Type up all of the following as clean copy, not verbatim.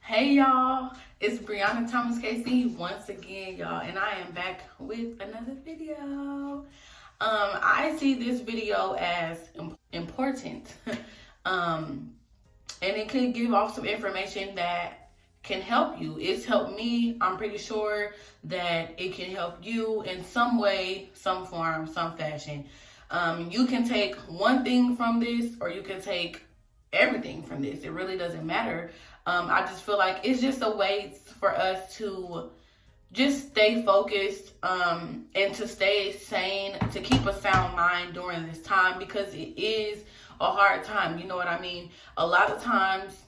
Hey y'all, it's Brianna Thomas KC once again, y'all, and I am back with another video. I see this video as important, and it could give off some information that can help you. It's helped me. I'm pretty sure that it can help you in some way, some form, some fashion. You can take one thing from this, or you can take everything from this. It really doesn't matter. I just feel like it's just a way for us to just stay focused and to stay sane, to keep a sound mind during this time, because it is a hard time. You know what I mean? A lot of times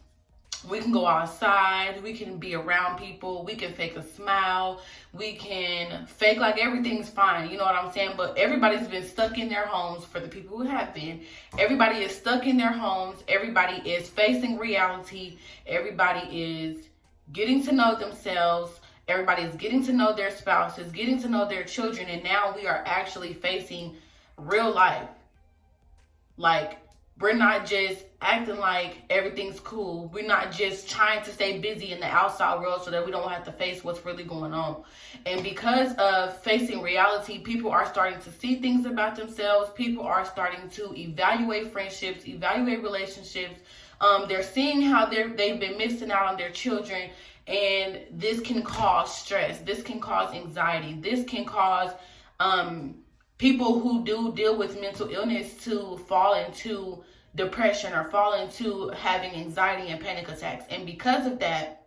we can go outside, we can be around people, we can fake a smile, we can fake like everything's fine, you know what I'm saying? But everybody's been stuck in their homes. For the people who have been, everybody is stuck in their homes, everybody is facing reality, everybody is getting to know themselves, everybody is getting to know their spouses, getting to know their children, and now we are actually facing real life. Like, we're not just acting like everything's cool. We're not just trying to stay busy in the outside world so that we don't have to face what's really going on. And because of facing reality, people are starting to see things about themselves. People are starting to evaluate friendships, evaluate relationships. They're seeing how they've been missing out on their children. And this can cause stress. This can cause anxiety. This can cause people who do deal with mental illness to fall into depression or fall into having anxiety and panic attacks. And because of that,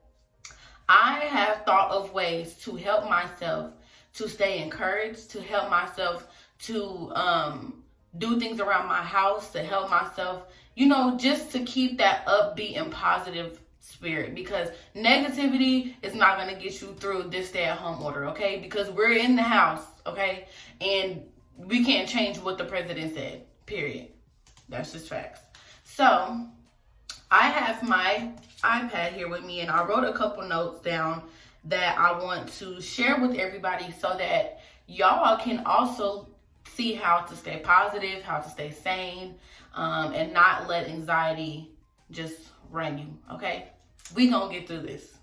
I have thought of ways to help myself to stay encouraged, to help myself to do things around my house, to help myself, just to keep that upbeat and positive spirit, because negativity is not going to get you through this stay-at-home order, okay? Because we're in the house, okay? And we can't change what the president said, period. That's just facts. So I have my iPad here with me, and I wrote a couple notes down that I want to share with everybody so that y'all can also see how to stay positive, how to stay sane, and not let anxiety just run you, okay? We gonna get through this.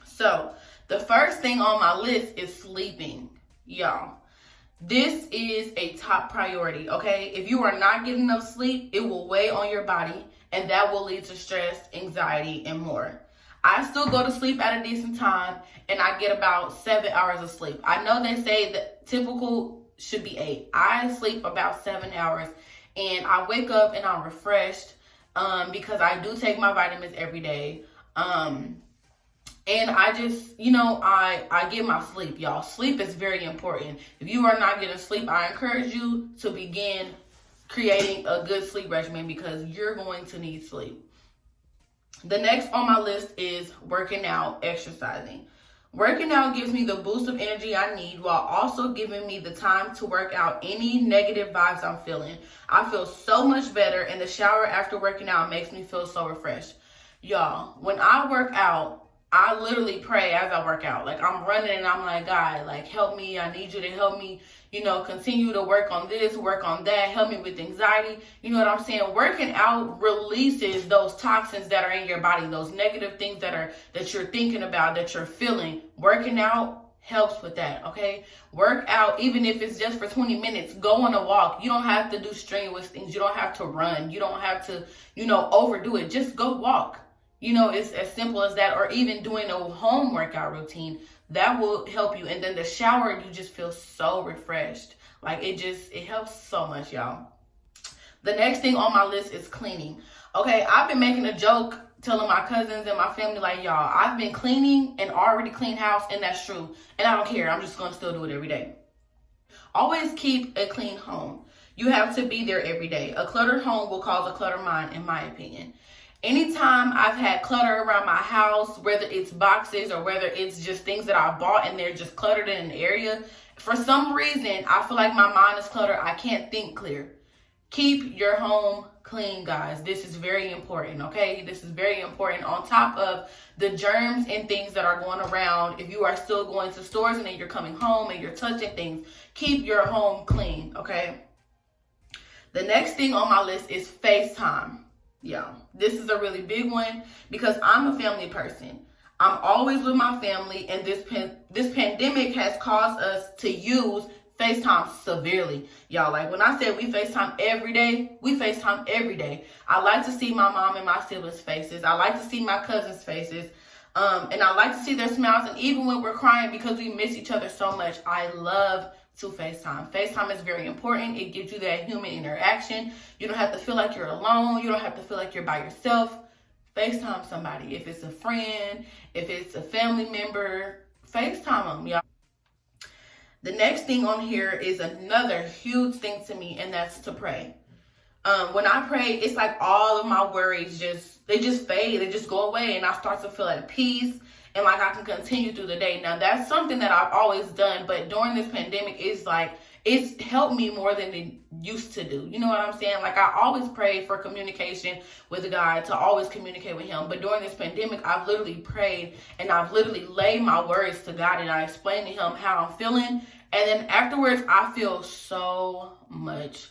So the first thing on my list is sleeping, y'all. This is a top priority, okay? If you are not getting enough sleep, it will weigh on your body, and that will lead to stress, anxiety, and more. I still go to sleep at a decent time, and I get about 7 hours of sleep. I know they say that typical should be 8. I sleep about 7 hours, and I wake up and I'm refreshed because I do take my vitamins every day. And I just, I get my sleep, y'all. Sleep is very important. If you are not getting sleep, I encourage you to begin creating a good sleep regimen, because you're going to need sleep. The next on my list is working out, exercising. Working out gives me the boost of energy I need, while also giving me the time to work out any negative vibes I'm feeling. I feel so much better, and the shower after working out makes me feel so refreshed. Y'all, when I work out, I literally pray as I work out. Like, I'm running and I'm like, God, like, help me. I need you to help me, continue to work on this, work on that, help me with anxiety. You know what I'm saying? Working out releases those toxins that are in your body, those negative things that you're thinking about, that you're feeling. Working out helps with that, okay? Work out, even if it's just for 20 minutes, go on a walk. You don't have to do strenuous things. You don't have to run. You don't have to, overdo it. Just go walk. It's as simple as that. Or even doing a home workout routine, that will help you. And then the shower, you just feel so refreshed. Like, it helps so much, y'all. The next thing on my list is cleaning. Okay, I've been making a joke telling my cousins and my family, like, y'all, I've been cleaning and already clean house, and that's true. And I don't care. I'm just going to still do it every day. Always keep a clean home. You have to be there every day. A cluttered home will cause a cluttered mind, in my opinion. Anytime I've had clutter around my house, whether it's boxes or whether it's just things that I bought and they're just cluttered in an area, for some reason, I feel like my mind is cluttered. I can't think clear. Keep your home clean, guys. This is very important, okay? This is very important. On top of the germs and things that are going around, if you are still going to stores and then you're coming home and you're touching things, keep your home clean, okay? The next thing on my list is FaceTime. Yeah, this is a really big one because I'm a family person. I'm always with my family, and this pandemic has caused us to use FaceTime severely. Y'all, like when I said we FaceTime every day, we FaceTime every day. I like to see my mom and my siblings' faces. I like to see my cousins' faces. And I like to see their smiles. And even when we're crying because we miss each other so much, I love to FaceTime. FaceTime is very important. It gives you that human interaction. You don't have to feel like you're alone. You don't have to feel like you're by yourself. FaceTime somebody. If it's a friend, if it's a family member, FaceTime them, y'all. The next thing on here is another huge thing to me, and that's to pray. When I pray, it's like all of my worries just fade. They just go away, and I start to feel at peace, and like I can continue through the day. Now, that's something that I've always done, but during this pandemic, it's helped me more than it used to do. You know what I'm saying? Like, I always pray for communication with God, to always communicate with him. But during this pandemic, I've literally prayed, and I've literally laid my worries to God, and I explained to him how I'm feeling. And then afterwards, I feel so much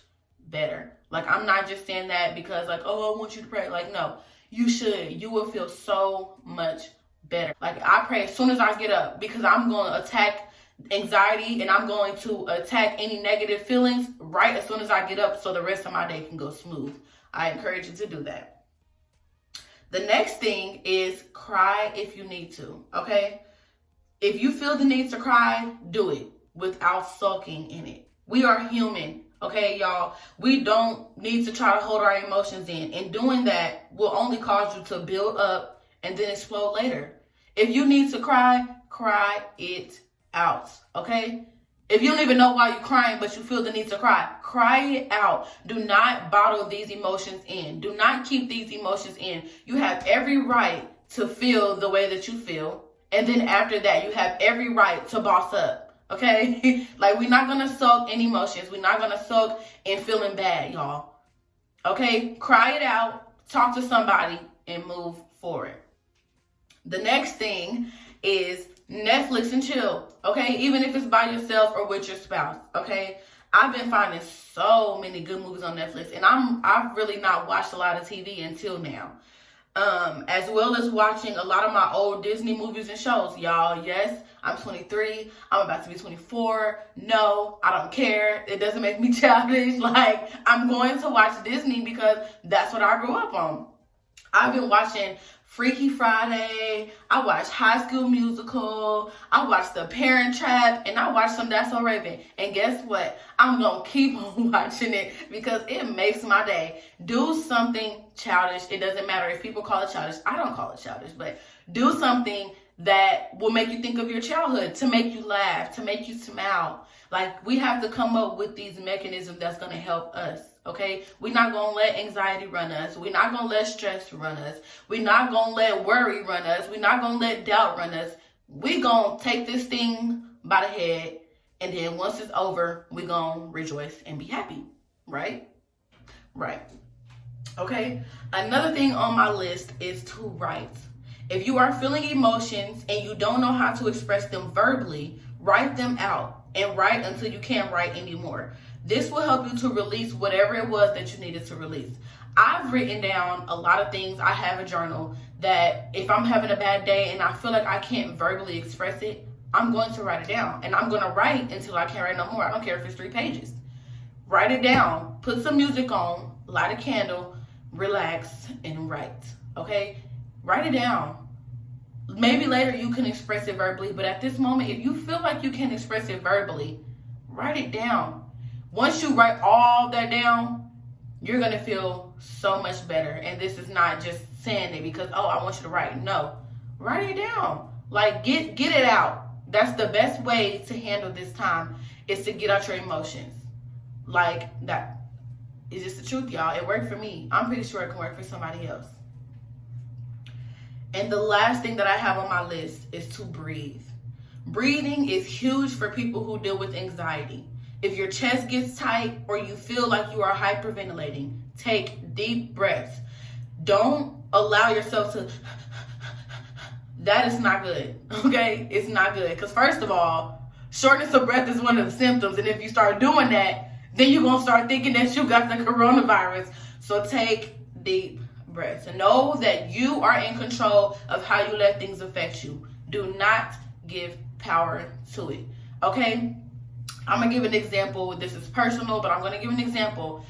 better. Like, I'm not just saying that because, like, oh, I want you to pray. Like, no, you should. You will feel so much better. Like, I pray as soon as I get up because I'm going to attack anxiety, and I'm going to attack any negative feelings right as soon as I get up so the rest of my day can go smooth. I encourage you to do that. The next thing is cry if you need to, okay? If you feel the need to cry, do it without sulking in it. We are human, okay, y'all? We don't need to try to hold our emotions in. And doing that will only cause you to build up and then explode later. If you need to cry, cry it out, okay? If you don't even know why you're crying, but you feel the need to cry, cry it out. Do not bottle these emotions in. Do not keep these emotions in. You have every right to feel the way that you feel. And then after that, you have every right to boss up, okay? Like, we're not going to sulk in emotions. We're not going to sulk in feeling bad, y'all. Okay? Cry it out. Talk to somebody and move forward. The next thing is Netflix and chill, okay? Even if it's by yourself or with your spouse, okay? I've been finding so many good movies on Netflix, and I've really not watched a lot of TV until now. As well as watching a lot of my old Disney movies and shows, y'all. Yes, I'm 23. I'm about to be 24. No, I don't care. It doesn't make me childish. Like, I'm going to watch Disney because that's what I grew up on. I've been watching Freaky Friday, I watched High School Musical, I watched The Parent Trap, and I watched some That's So Raven. And guess what? I'm going to keep on watching it because it makes my day. Do something childish. It doesn't matter if people call it childish. I don't call it childish, but do something that will make you think of your childhood, to make you laugh, to make you smile. Like, we have to come up with these mechanisms that's going to help us. Okay, we're not going to let anxiety run us. We're not going to let stress run us. We're not going to let worry run us. We're not going to let doubt run us. We're going to take this thing by the head, and then once it's over, we're going to rejoice and be happy, right? Right. Okay, another thing on my list is to write. If you are feeling emotions and you don't know how to express them verbally, write them out and write until you can't write anymore. This will help you to release whatever it was that you needed to release. I've written down a lot of things. I have a journal that if I'm having a bad day and I feel like I can't verbally express it, I'm going to write it down. And I'm going to write until I can't write no more. I don't care if it's 3 pages. Write it down. Put some music on. Light a candle. Relax and write. Okay? Write it down. Maybe later you can express it verbally, but at this moment, if you feel like you can express it verbally, write it down. Once you write all that down, you're going to feel so much better. And this is not just saying it because, oh, I want you to write. No, write it down. Like, get it out. That's the best way to handle this time, is to get out your emotions. Like, that is just the truth, y'all. It worked for me. I'm pretty sure it can work for somebody else. And the last thing that I have on my list is to breathe. Breathing is huge for people who deal with anxiety. If your chest gets tight or you feel like you are hyperventilating, take deep breaths. Don't allow yourself to... That is not good, okay? It's not good. Because first of all, shortness of breath is one of the symptoms. And if you start doing that, then you're going to start thinking that you got the coronavirus. So take deep breaths. And know that you are in control of how you let things affect you. Do not give power to it. Okay? I'm going to give an example. This is personal, but I'm going to give an example.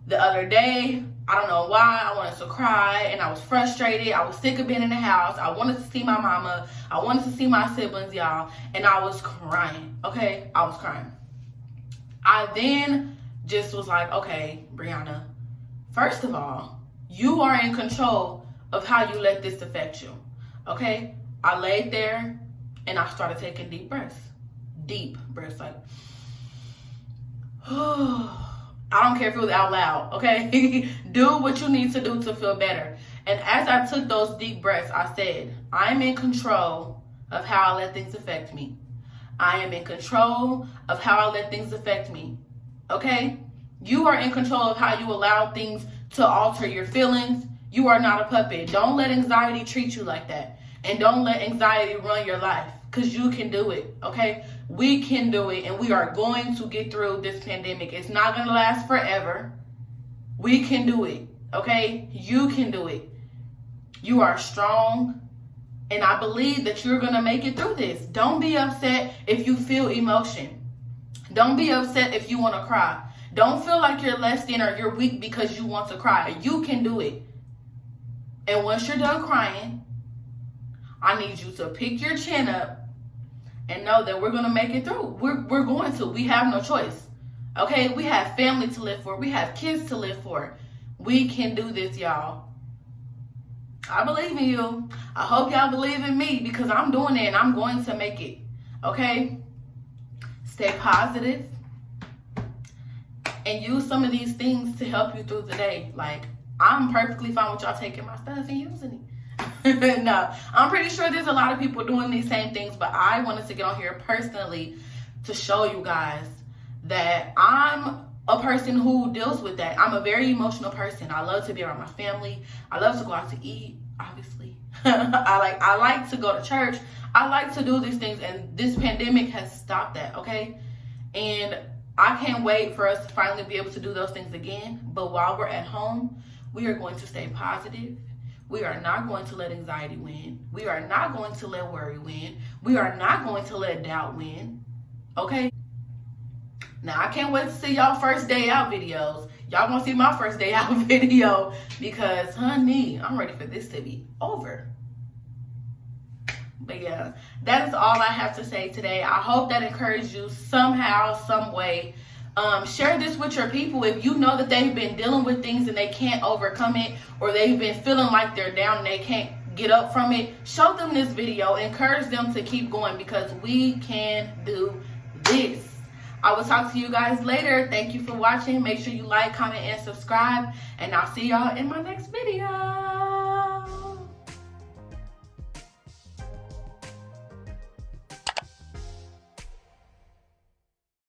The other day, I don't know why, I wanted to cry and I was frustrated. I was sick of being in the house. I wanted to see my mama. I wanted to see my siblings, y'all. And I was crying, okay? I was crying. I then just was like, okay, Brianna, first of all, you are in control of how you let this affect you, okay? I laid there and I started taking deep breaths. Deep breaths, like, I don't care if it was out loud, okay? Do what you need to do to feel better. And as I took those deep breaths, I said, I'm in control of how I let things affect me. I am in control of how I let things affect me, okay? You are in control of how you allow things to alter your feelings. You are not a puppet. Don't let anxiety treat you like that. And don't let anxiety run your life, because you can do it, okay? We can do it, and we are going to get through this pandemic. It's not going to last forever. We can do it, okay? You can do it. You are strong, and I believe that you're going to make it through this. Don't be upset if you feel emotion. Don't be upset if you want to cry. Don't feel like you're less than or you're weak because you want to cry. You can do it. And once you're done crying, I need you to pick your chin up and know that we're going to make it through. We're going to. We have no choice. Okay? We have family to live for. We have kids to live for. We can do this, y'all. I believe in you. I hope y'all believe in me, because I'm doing it and I'm going to make it. Okay? Stay positive and use some of these things to help you through the day. Like, I'm perfectly fine with y'all taking my stuff and using it. No, I'm pretty sure there's a lot of people doing these same things, but I wanted to get on here personally to show you guys that I'm a person who deals with that. I'm a very emotional person. I love to be around my family. I love to go out to eat, obviously. I like to go to church. I like to do these things, and this pandemic has stopped that, okay? And I can't wait for us to finally be able to do those things again. But while we're at home, we are going to stay positive. We are not going to let anxiety win. We are not going to let worry win. We are not going to let doubt win. Okay? Now, I can't wait to see y'all first day out videos. Y'all gonna see my first day out video, because, honey, I'm ready for this to be over. But yeah, that is all I have to say today. I hope that encouraged you somehow, some way. Share this with your people. If you know that they've been dealing with things and they can't overcome it, or they've been feeling like they're down and they can't get up from it, show them this video. Encourage them to keep going, because we can do this. I will talk to you guys later. Thank you for watching. Make sure you like, comment, and subscribe. And I'll see y'all in my next video.